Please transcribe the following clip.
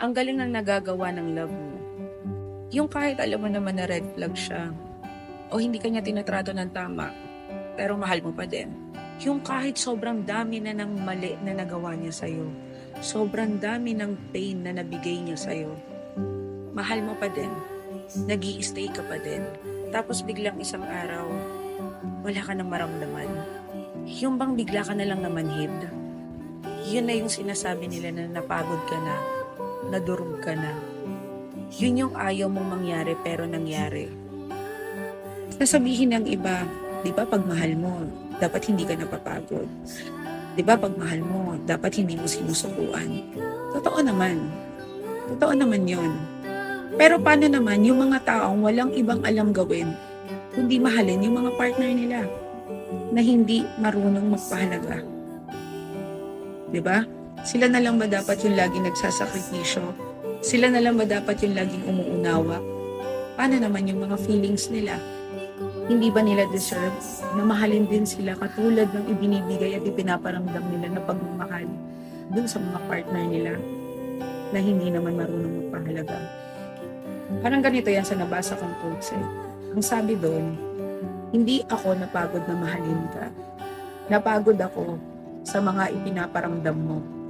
ang galing ng nagagawa ng love mo. Yung kahit alam mo naman na red flag siya, o hindi kanya tinatrato ng tama, pero mahal mo pa din. Yung kahit sobrang dami na ng mali na nagawa niya sa'yo, sobrang dami ng pain na nabigay niya sa'yo, mahal mo pa din, nag-i-stay ka pa din. Tapos biglang isang araw, wala ka nang maramdaman. Yung bang bigla ka na lang namanhid, yun na yung sinasabi nila na napagod ka na, nadurog ka na. Yun yung ayaw mong mangyari pero nangyari. Sasabihin ng iba, di ba pag mahal mo, dapat hindi ka napapagod. Di ba pag mahal mo, dapat hindi mo sinusukuan. Totoo naman. Totoo naman yun. Pero paano naman yung mga taong walang ibang alam gawin, kundi mahalin yung mga partner nila na hindi marunong magpahalaga? Di ba? Sila na lang ba dapat yung laging nagsasakripisyo? Sila na lang ba dapat yung laging umuunawa? Paano naman yung mga feelings nila? Hindi ba nila deserve na mahalin din sila katulad ng ibinibigay at ipinaparamdam nila na pagmamahal dun sa mga partner nila na hindi naman marunong magpahalaga? Parang ganito yan sa nabasa kong quotes eh. Ang sabi doon, hindi ako napagod na mahalin ka. Napagod ako sa mga ipinaparamdam mo